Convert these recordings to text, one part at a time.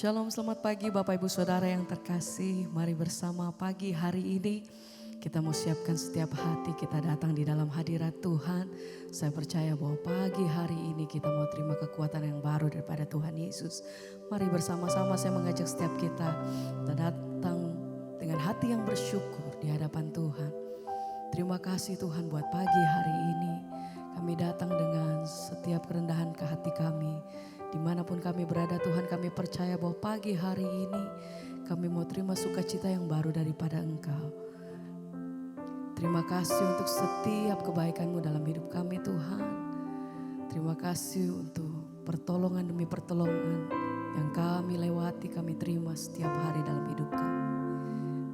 Shalom, selamat pagi Bapak Ibu Saudara yang terkasih. Mari bersama pagi hari ini kita mau siapkan setiap hati kita datang di dalam hadirat Tuhan. Saya percaya bahwa pagi hari ini kita mau terima kekuatan yang baru daripada Tuhan Yesus. Mari bersama-sama saya mengajak setiap kita datang dengan hati yang bersyukur di hadapan Tuhan. Terima kasih Tuhan buat pagi hari ini. Kami datang dengan setiap kerendahan ke hati kami. Dimanapun kami berada Tuhan, kami percaya bahwa pagi hari ini kami mau terima sukacita yang baru daripada Engkau. Terima kasih untuk setiap kebaikan-Mu dalam hidup kami Tuhan. Terima kasih untuk pertolongan demi pertolongan yang kami lewati, kami terima setiap hari dalam hidup kami.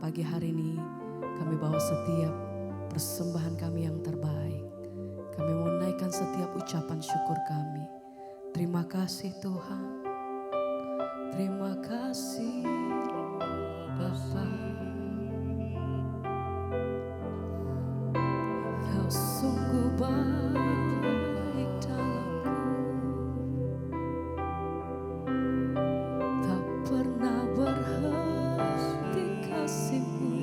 Pagi hari ini kami bawa setiap persembahan kami yang terbaik. Kami mau naikkan setiap ucapan syukur kami. Terima kasih Tuhan, terima kasih Bapa. Kau sungguh baik dalamku, tak pernah berhenti kasih-Mu.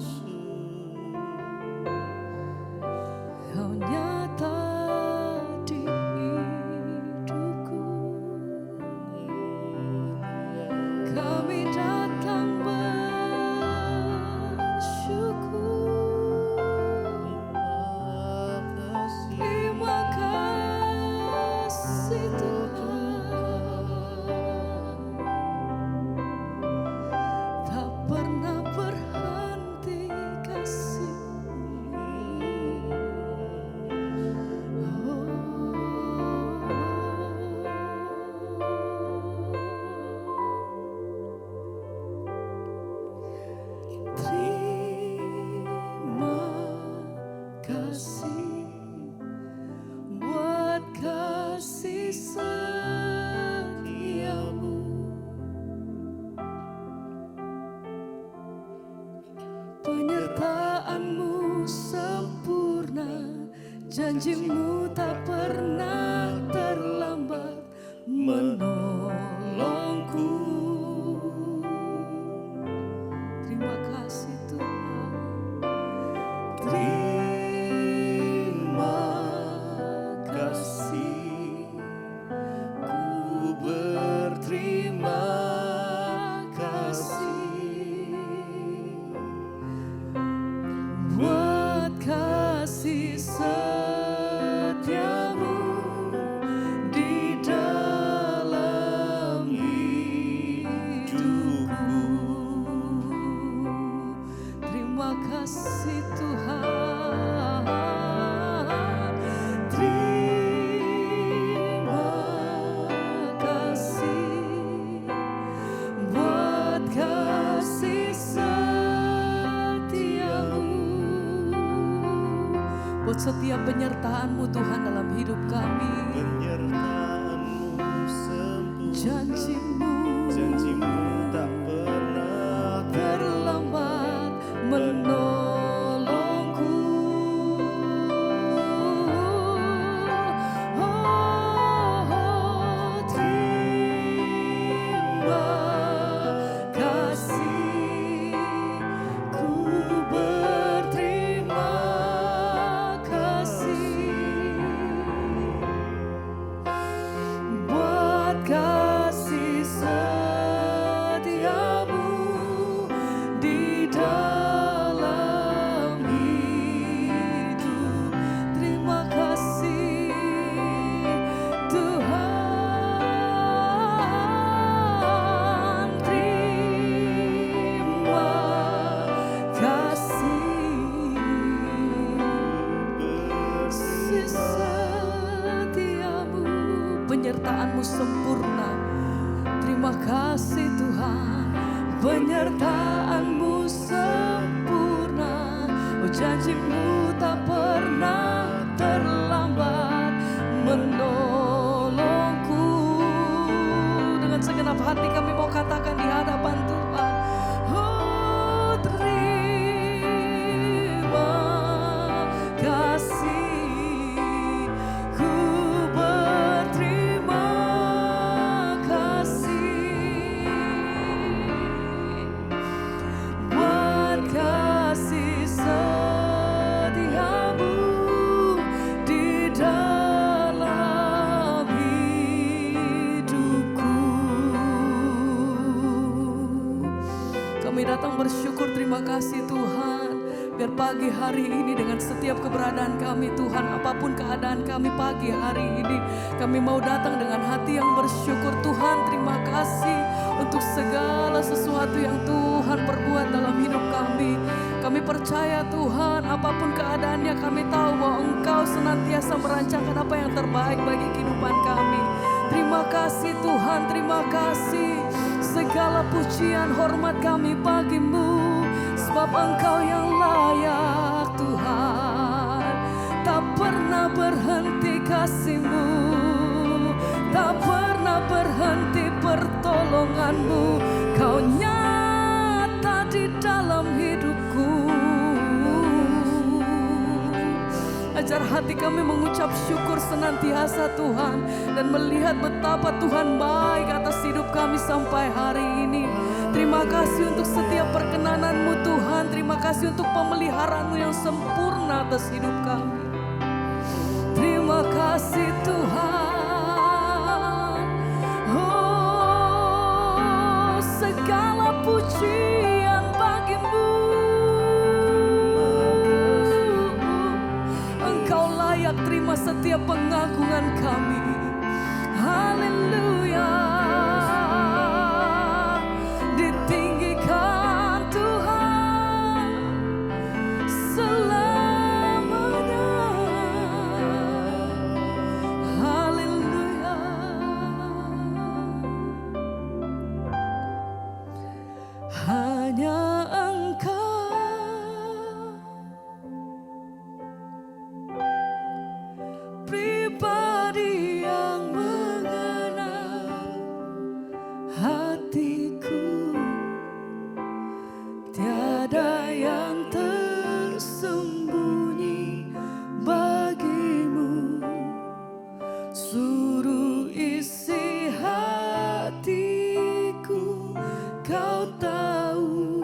Kau nyata di hidupku. Kami datang bersyukur. Terima kasih Tuhan, tak pernah berhenti kasih-Mu. Terima kasih buat kasih setia-Mu. Penyertaan-Mu sempurna, janji-Mu tak pernah terlambat menolongku. Terima kasih Tuhan. Terima kasih, ku berterima kasih buat kasih setia-Mu di dalam hidupku. Terima kasih Tuhan. Terima kasih buat kasih setia-Mu, buat setiap penyertaan-Mu Tuhan dalam hidup kami. Penyertaan-Mu sempurna, Janji-Mu tak pernah terlambat menolongku. Terima kasih, ku berterima kasih buat kasih setia-Mu di dalam hidup. Terima kasih Tuhan. Terima kasih setia-Mu, penyertaan-Mu sempurna. Terima kasih Tuhan, penyertaan-Mu sempurna. Oh, janji-Mu tak pernah terlambat menolongku. Dengan segenap hati kami mau katakan di hadapan Tuhan, oh terima kasih, ku berterima kasih datang bersyukur terima kasih Tuhan. Biar pagi hari ini dengan setiap keberadaan kami Tuhan, apapun keadaan kami pagi hari ini, kami mau datang dengan hati yang bersyukur Tuhan. Terima kasih untuk segala sesuatu yang Tuhan perbuat dalam hidup kami. Kami percaya Tuhan, apapun keadaannya kami tahu bahwa Engkau senantiasa merancangkan apa yang terbaik bagi kehidupan kami. Terima kasih Tuhan, terima kasih. Segala pujian hormat kami bagimu, sebab Engkau yang layak Tuhan. Tak pernah berhenti kasih-Mu, tak pernah berhenti pertolongan-Mu. Kau nyata di dalam hidupku. Ajar hati kami mengucap syukur senantiasa Tuhan, dan melihat betapa Tuhan baik atas hidup kami sampai hari ini. Terima kasih untuk setiap perkenanan-Mu Tuhan. Terima kasih untuk pemeliharaan-Mu yang sempurna atas hidup kami. Terima kasih Tuhan. Oh, segala pujian bagi-Mu. Engkau layak terima setiap pengagungan kami. Haleluya. Ditinggikan Tuhan selamanya. Haleluya. Hanya Engkau pribadi yang mengenal hatiku. Tiada yang tersembunyi bagimu. Suruh isi hatiku, Kau tahu,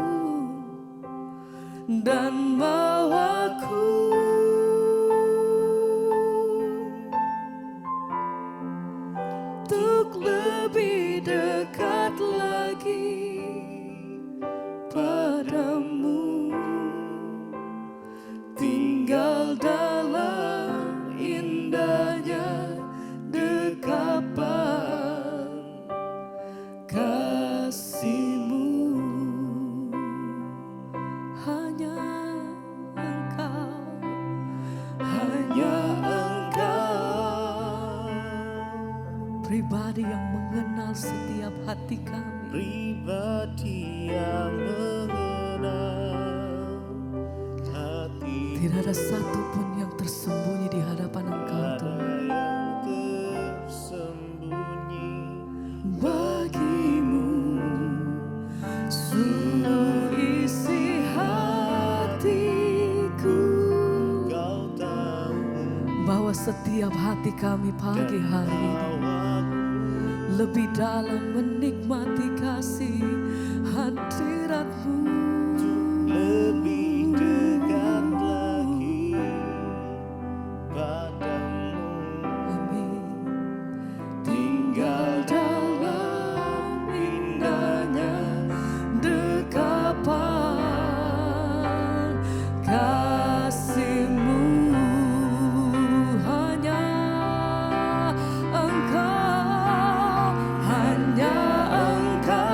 dan bawaku untuk lebih dekat lagi padamu. Tinggal dalam indahnya dekapan kasih-Mu. Hanya Engkau, hanya Engkau pribadi yang mengenal setiap hati kami. pribadi yang mengenal hati. Tidak ada satupun yang tersembunyi di hadapan Engkau Ada Tuhan. yang tersembunyi Bagimu suruh isi hatiku. Kau tahu, Bahwa setiap hati kami pagi hari ini bawaku lebih dalam menikmati kasih hadirat-Mu. lebih dekat lagi padamu. Amin. Tinggal dalam indahnya dekapan kasih-Mu. Hanya Engkau, hanya Engkau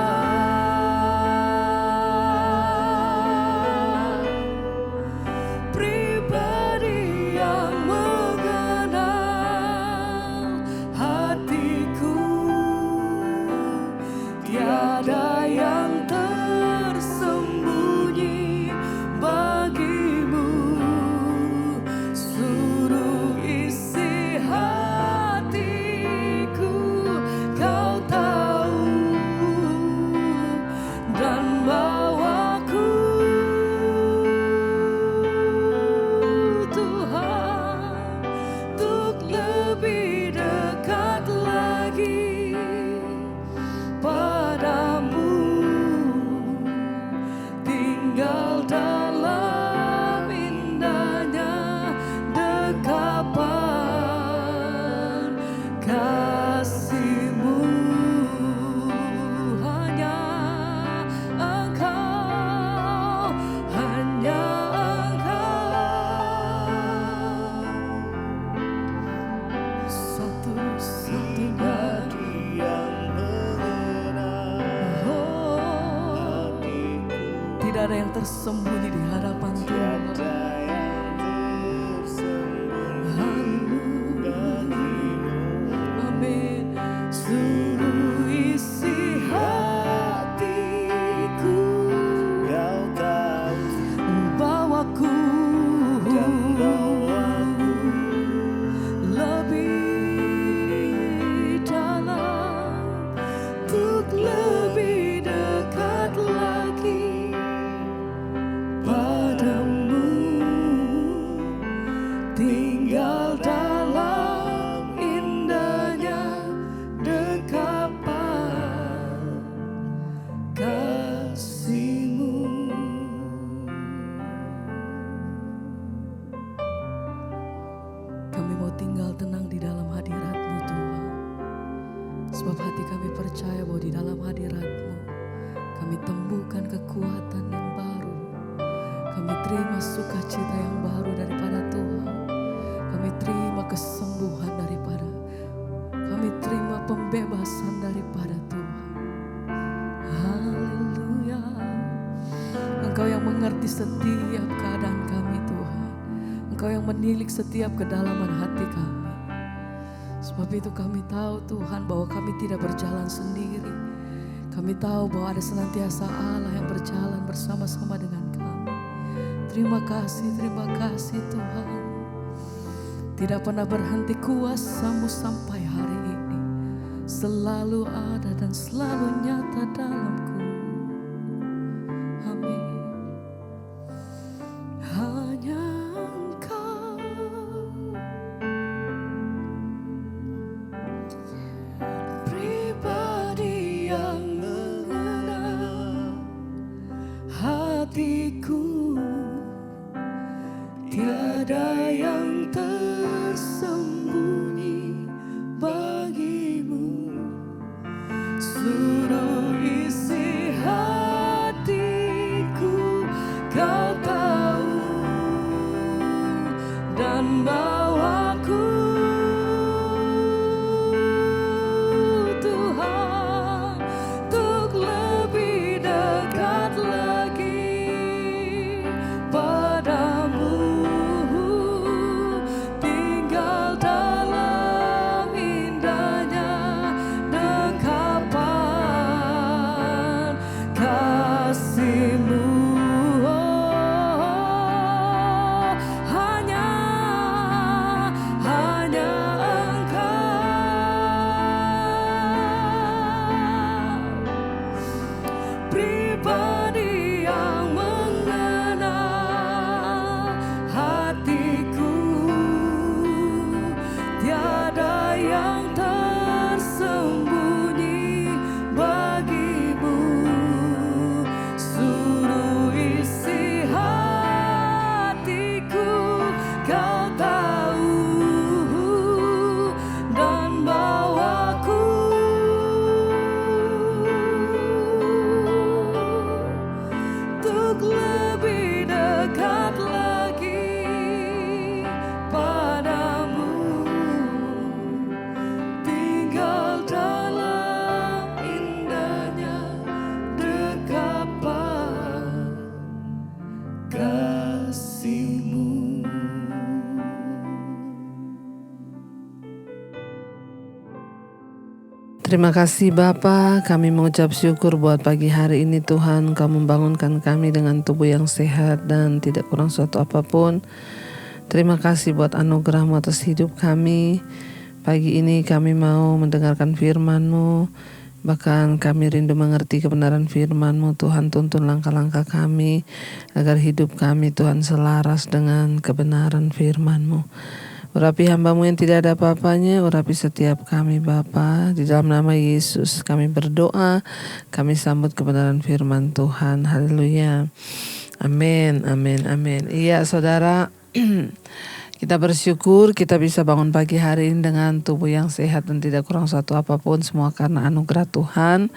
yang tersembunyi di hadapan Tuhan. Amin. Seluruh isi hatiku, Kau tahu bawaku dan bawaku lebih dalam, untuk lebih dekat lagi padamu, tinggal dalam indahnya dekapan kasih-Mu. Kami mau tinggal tenang di dalam hadirat-Mu Tuhan. Sebab hati kami percaya bahwa di dalam hadirat-Mu kami temukan kekuatan yang baru. Kami terima sukacita yang baru daripada Tuhan. Kami terima kesembuhan daripada, kami terima pembebasan daripada Tuhan. Haleluya. Engkau yang mengerti setiap keadaan kami Tuhan. Engkau yang menilik setiap kedalaman hati kami. Sebab itu kami tahu Tuhan bahwa kami tidak berjalan sendiri. Kami tahu bahwa ada senantiasa Allah yang berjalan bersama-sama dengan kami. Terima kasih Tuhan. Tidak pernah berhenti kuasa-Mu sampai hari ini. Selalu ada dan selalu nyata dalamku. Amin. Hanya Engkau, pribadi yang mengenal hatiku. Tiada yang tersembunyi bagi-Mu. Seluruh isi hatiku Kau tahu, dan bawaku Tuhan untuk lebih dekat lagi padamu, tinggal dalam indahnya dekapan kasih-Mu. Hanya Engkau, pribadi yang mengenal hatiku. Tiada yang tersembunyi bagi-Mu. Seluruh isi hatiku Kau tahu, dan bawaku untuk lebih dekat lagi padamu, tinggal dalam indahnya dekapan kasih-Mu. Terima kasih Bapa, kami mengucap syukur buat pagi hari ini Tuhan. Kau membangunkan kami dengan tubuh yang sehat dan tidak kurang suatu apapun. Terima kasih buat anugerah-Mu atas hidup kami. Pagi ini kami mau mendengarkan firman-Mu. Bahkan kami rindu mengerti kebenaran firman-Mu. Tuhan, tuntun langkah-langkah kami agar hidup kami Tuhan selaras dengan kebenaran firman-Mu. Urapi hamba-Mu yang tidak ada apa-apanya, urapi setiap kami Bapa. Di dalam nama Yesus kami berdoa, kami sambut kebenaran firman Tuhan. Haleluya. Amin, amin, amin. Iya saudara, kita bersyukur kita bisa bangun pagi hari ini dengan tubuh yang sehat dan tidak kurang satu apapun, semua karena anugerah Tuhan.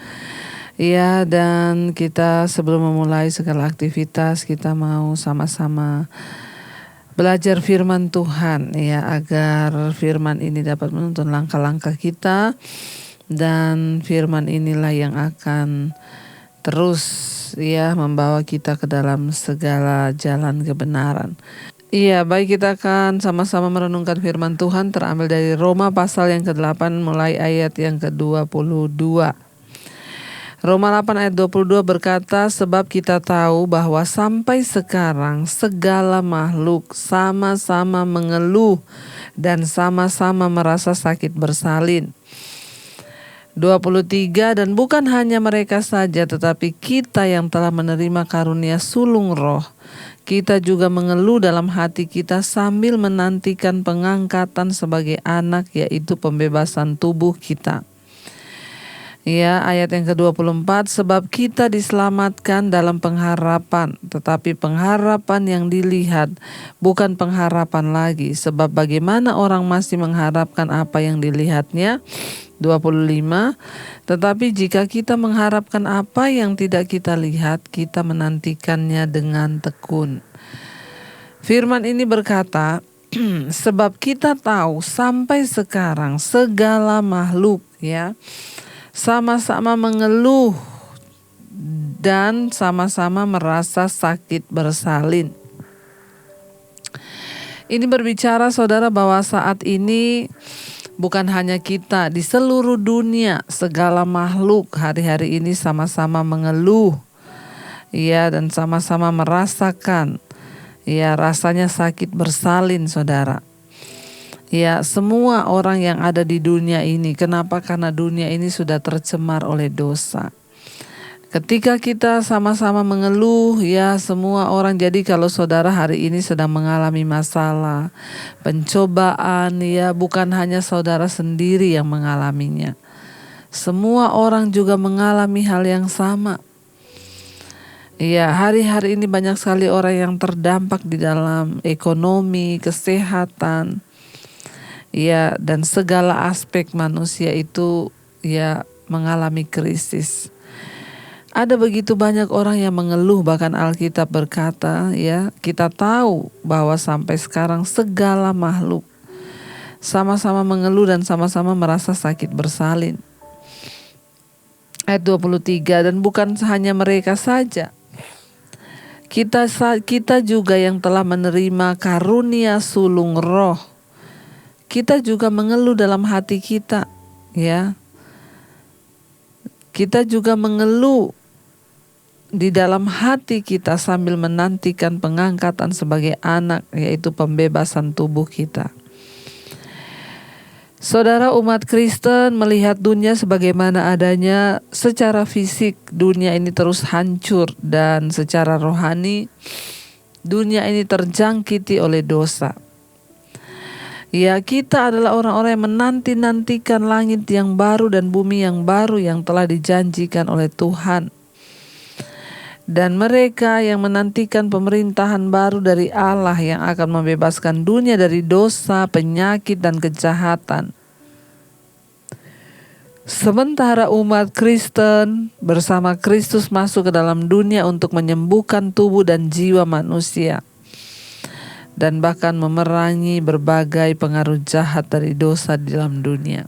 Iya, dan kita sebelum memulai segala aktivitas, kita mau sama-sama belajar firman Tuhan ya, agar firman ini dapat menuntun langkah-langkah kita, dan firman inilah yang akan terus ya membawa kita ke dalam segala jalan kebenaran. Iya, baik, kita akan sama-sama merenungkan firman Tuhan terambil dari Roma pasal yang ke-8 mulai ayat yang ke-22. Roma 8 ayat 22 berkata, sebab kita tahu bahwa sampai sekarang segala makhluk sama-sama mengeluh dan sama-sama merasa sakit bersalin. 23, dan bukan hanya mereka saja tetapi kita yang telah menerima karunia sulung roh, kita juga mengeluh dalam hati kita sambil menantikan pengangkatan sebagai anak, yaitu pembebasan tubuh kita. Ya, ayat yang ke-24, sebab kita diselamatkan dalam pengharapan, tetapi pengharapan yang dilihat bukan pengharapan lagi, sebab bagaimana orang masih mengharapkan apa yang dilihatnya. 25, tetapi jika kita mengharapkan apa yang tidak kita lihat, kita menantikannya dengan tekun. Firman ini berkata, sebab kita tahu sampai sekarang segala makhluk ya sama-sama mengeluh dan sama-sama merasa sakit bersalin. Ini berbicara, saudara, bahwa saat ini bukan hanya kita, di seluruh dunia segala makhluk hari-hari ini sama-sama mengeluh ya, dan sama-sama merasakan ya rasanya sakit bersalin, saudara. Ya, semua orang yang ada di dunia ini. Kenapa? Karena dunia ini sudah tercemar oleh dosa. Ketika kita sama-sama mengeluh, ya semua orang. Jadi kalau saudara hari ini sedang mengalami masalah, pencobaan, ya bukan hanya saudara sendiri yang mengalaminya. Semua orang juga mengalami hal yang sama. Ya, hari-hari ini banyak sekali orang yang terdampak di dalam ekonomi, kesehatan, ya, dan segala aspek manusia itu ya mengalami krisis. Ada begitu banyak orang yang mengeluh, bahkan Alkitab berkata ya, kita tahu bahwa sampai sekarang segala makhluk sama-sama mengeluh dan sama-sama merasa sakit bersalin. Ayat 23, dan bukan hanya mereka saja. Kita juga yang telah menerima karunia sulung roh, kita juga mengeluh dalam hati kita, ya. Kita juga mengeluh di dalam hati kita sambil menantikan pengangkatan sebagai anak, yaitu pembebasan tubuh kita. Saudara, umat Kristen melihat dunia sebagaimana adanya. Secara fisik dunia ini terus hancur, dan secara rohani dunia ini terjangkiti oleh dosa. Ya, kita adalah orang-orang yang menanti-nantikan langit yang baru dan bumi yang baru yang telah dijanjikan oleh Tuhan. Dan mereka yang menantikan pemerintahan baru dari Allah yang akan membebaskan dunia dari dosa, penyakit, dan kejahatan. Sementara umat Kristen bersama Kristus masuk ke dalam dunia untuk menyembuhkan tubuh dan jiwa manusia, dan bahkan memerangi berbagai pengaruh jahat dari dosa di dalam dunia.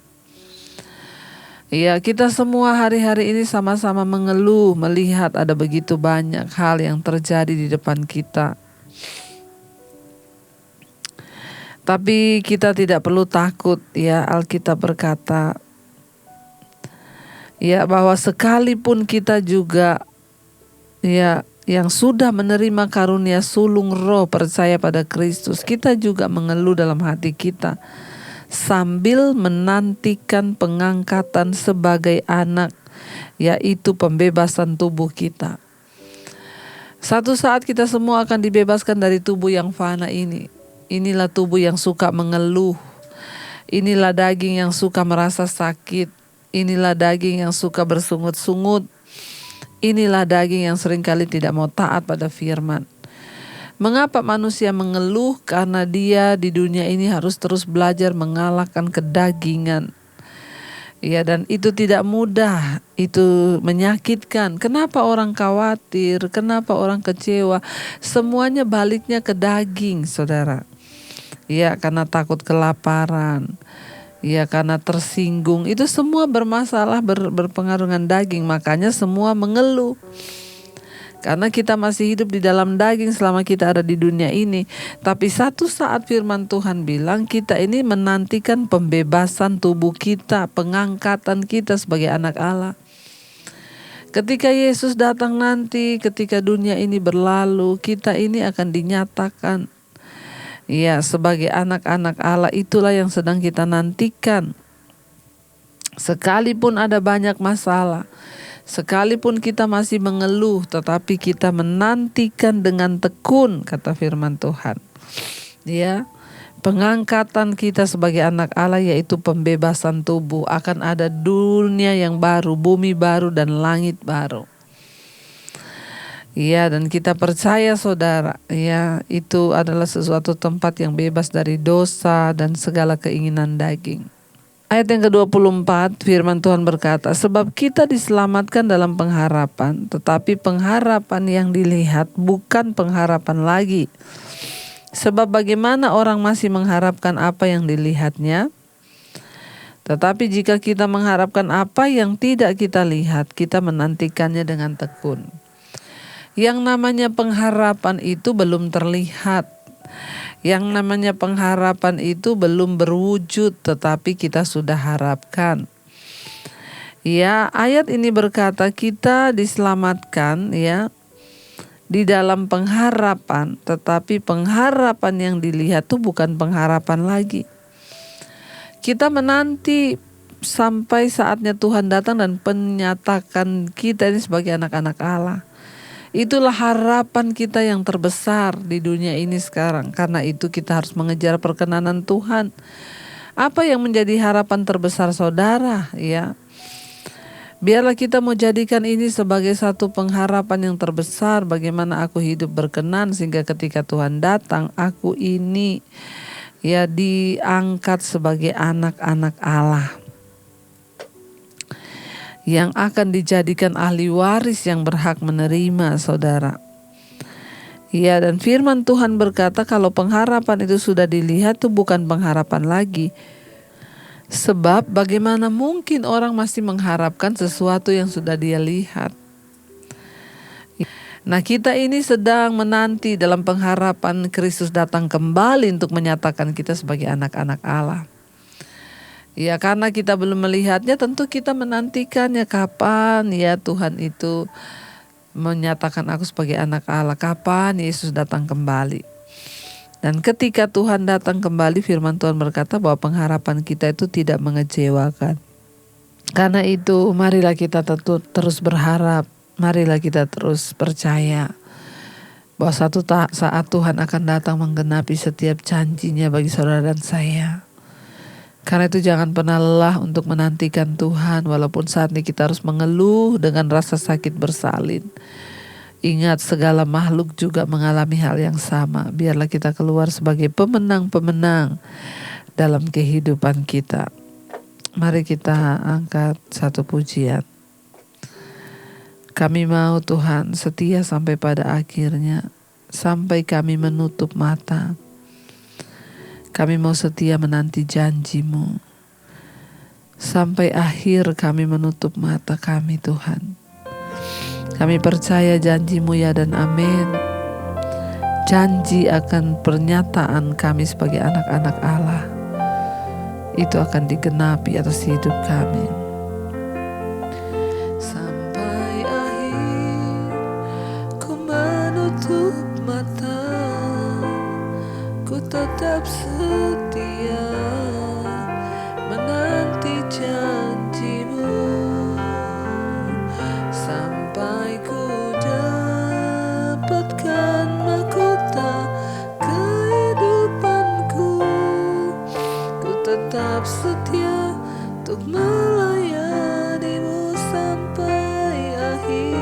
Ya, kita semua hari-hari ini sama-sama mengeluh melihat ada begitu banyak hal yang terjadi di depan kita. Tapi kita tidak perlu takut, ya. Alkitab berkata, ya, bahwa sekalipun kita juga ya yang sudah menerima karunia sulung roh, percaya pada Kristus, kita juga mengeluh dalam hati kita sambil menantikan pengangkatan sebagai anak, yaitu pembebasan tubuh kita. Satu saat kita semua akan dibebaskan dari tubuh yang fana ini. Inilah tubuh yang suka mengeluh. Inilah daging yang suka merasa sakit. Inilah daging yang suka bersungut-sungut. Inilah daging yang seringkali tidak mau taat pada firman. Mengapa manusia mengeluh? Karena dia di dunia ini harus terus belajar mengalahkan kedagingan. Ya, dan itu tidak mudah, itu menyakitkan. Kenapa orang khawatir? Kenapa orang kecewa? Semuanya baliknya ke daging, saudara. Ya, karena takut kelaparan. Ya, karena tersinggung. Itu semua bermasalah, berpengaruh dengan daging. Makanya semua mengeluh. Karena kita masih hidup di dalam daging selama kita ada di dunia ini. Tapi satu saat firman Tuhan bilang kita ini menantikan pembebasan tubuh kita, pengangkatan kita sebagai anak Allah. Ketika Yesus datang nanti, ketika dunia ini berlalu, kita ini akan dinyatakan ya sebagai anak-anak Allah. Itulah yang sedang kita nantikan. Sekalipun ada banyak masalah, sekalipun kita masih mengeluh, tetapi kita menantikan dengan tekun, kata firman Tuhan. Ya, pengangkatan kita sebagai anak Allah yaitu pembebasan tubuh. Akan ada dunia yang baru, bumi baru dan langit baru. Ya, dan kita percaya saudara, ya, itu adalah sesuatu tempat yang bebas dari dosa dan segala keinginan daging. Ayat yang ke-24, firman Tuhan berkata, sebab kita diselamatkan dalam pengharapan, tetapi pengharapan yang dilihat bukan pengharapan lagi. Sebab bagaimana orang masih mengharapkan apa yang dilihatnya? Tetapi jika kita mengharapkan apa yang tidak kita lihat, kita menantikannya dengan tekun. Yang namanya pengharapan itu belum terlihat. Yang namanya pengharapan itu belum berwujud, tetapi kita sudah harapkan. Ya, ayat ini berkata kita diselamatkan ya di dalam pengharapan, tetapi pengharapan yang dilihat itu bukan pengharapan lagi. Kita menanti sampai saatnya Tuhan datang dan menyatakan kita ini sebagai anak-anak Allah. Itulah harapan kita yang terbesar di dunia ini sekarang. Karena itu kita harus mengejar perkenanan Tuhan. Apa yang menjadi harapan terbesar saudara? Ya, biarlah kita mau jadikan ini sebagai satu pengharapan yang terbesar. Bagaimana aku hidup berkenan sehingga ketika Tuhan datang, aku ini ya diangkat sebagai anak-anak Allah yang akan dijadikan ahli waris yang berhak menerima, saudara. Ya, dan firman Tuhan berkata kalau pengharapan itu sudah dilihat itu bukan pengharapan lagi. Sebab bagaimana mungkin orang masih mengharapkan sesuatu yang sudah dia lihat. Nah, kita ini sedang menanti dalam pengharapan Kristus datang kembali untuk menyatakan kita sebagai anak-anak Allah. Ya, karena kita belum melihatnya, tentu kita menantikannya kapan ya Tuhan itu menyatakan aku sebagai anak Allah, kapan Yesus datang kembali. Dan ketika Tuhan datang kembali, firman Tuhan berkata bahwa pengharapan kita itu tidak mengecewakan. Karena itu marilah kita terus berharap, marilah kita terus percaya bahwa satu saat Tuhan akan datang menggenapi setiap janjinya bagi saudara dan saya. Karena itu jangan pernah lelah untuk menantikan Tuhan, walaupun saat ini kita harus mengeluh dengan rasa sakit bersalin. Ingat, segala makhluk juga mengalami hal yang sama. Biarlah kita keluar sebagai pemenang-pemenang dalam kehidupan kita. Mari kita angkat satu pujian. Kami mau Tuhan setia sampai pada akhirnya, sampai kami menutup mata. Kami mau setia menanti janji-Mu. Sampai akhir kami menutup mata kami, Tuhan. Kami percaya janji-Mu ya dan amin. Janji akan pernyataan kami sebagai anak-anak Allah. Itu akan digenapi atas hidup kami. Sampai akhir ku menutup mata. Ku tetap setia menanti janji-Mu sampai ku dapatkan mahkota kehidupanku. Ku tetap setia untuk melayani-Mu sampai akhir.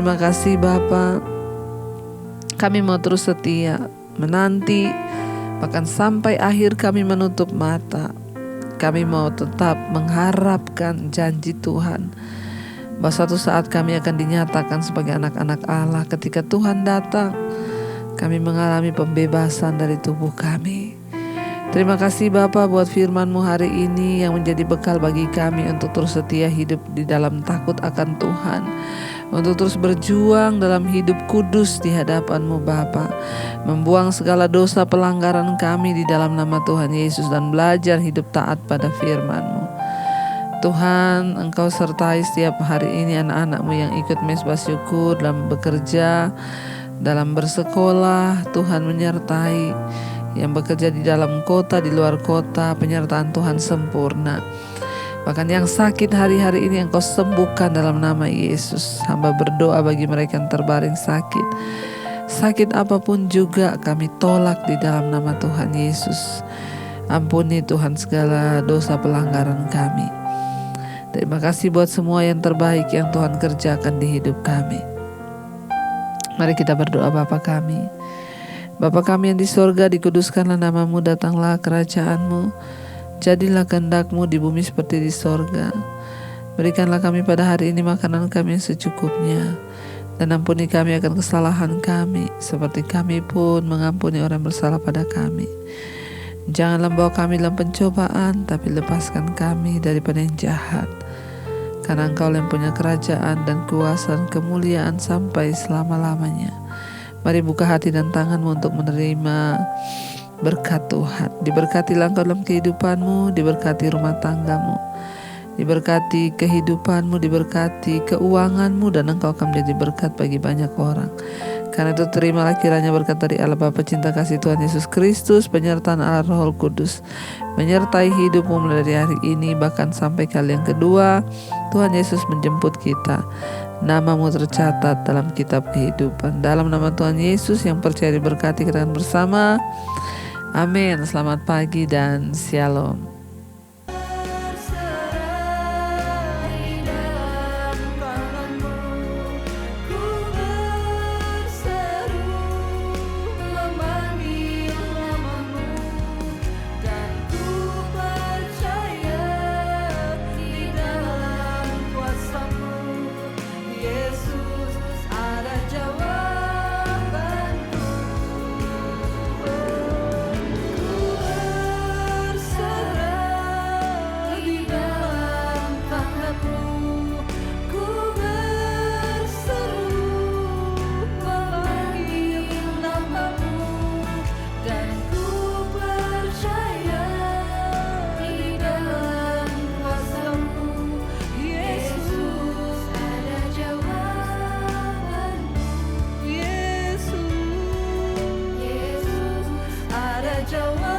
Terima kasih Bapa. Kami mau terus setia menanti, bahkan sampai akhir kami menutup mata. Kami mau tetap mengharapkan janji Tuhan bahwa suatu saat kami akan dinyatakan sebagai anak-anak Allah. Ketika Tuhan datang, kami mengalami pembebasan dari tubuh kami. Terima kasih Bapa buat firman-Mu hari ini yang menjadi bekal bagi kami untuk terus setia hidup di dalam takut akan Tuhan, untuk terus berjuang dalam hidup kudus di hadapan-Mu Bapa, membuang segala dosa pelanggaran kami di dalam nama Tuhan Yesus dan belajar hidup taat pada firman-Mu. Tuhan, Engkau sertai setiap hari ini anak-anak-Mu yang ikut mesbah syukur dalam bekerja, dalam bersekolah. Tuhan menyertai yang bekerja di dalam kota, di luar kota, penyertaan Tuhan sempurna. Bahkan yang sakit hari-hari ini Engkau sembuhkan dalam nama Yesus. Hamba berdoa bagi mereka yang terbaring sakit. Sakit apapun juga kami tolak di dalam nama Tuhan Yesus. Ampuni Tuhan segala dosa pelanggaran kami. Terima kasih buat semua yang terbaik yang Tuhan kerjakan di hidup kami. Mari kita berdoa. Bapa kami, Bapa kami yang di sorga, dikuduskanlah nama-Mu, datanglah kerajaan-Mu, jadilah kehendak-Mu di bumi seperti di sorga. Berikanlah kami pada hari ini makanan kami yang secukupnya, dan ampuni kami akan kesalahan kami, seperti kami pun mengampuni orang bersalah pada kami. Janganlah bawa kami dalam pencobaan, tapi lepaskan kami daripada yang jahat. Karena Engkau yang punya kerajaan dan kuasa dan kemuliaan sampai selama-lamanya. Mari buka hati dan tangan-Mu untuk menerima berkat Tuhan. Diberkatilah Engkau dalam kehidupan-Mu, diberkati rumah tangga-Mu, diberkati kehidupan-Mu, diberkati keuangan-Mu, dan Engkau akan menjadi berkat bagi banyak orang. Karena itu terimalah kiranya berkat dari Allah Bapa, cinta kasih Tuhan Yesus Kristus, penyertaan Allah Roh Kudus menyertai hidupmu mulai dari hari ini bahkan sampai kali yang kedua Tuhan Yesus menjemput kita. Nama-Mu tercatat dalam kitab kehidupan. Dalam nama Tuhan Yesus yang percaya diberkati kita bersama. Amin. Selamat pagi dan shalom. Jawaban.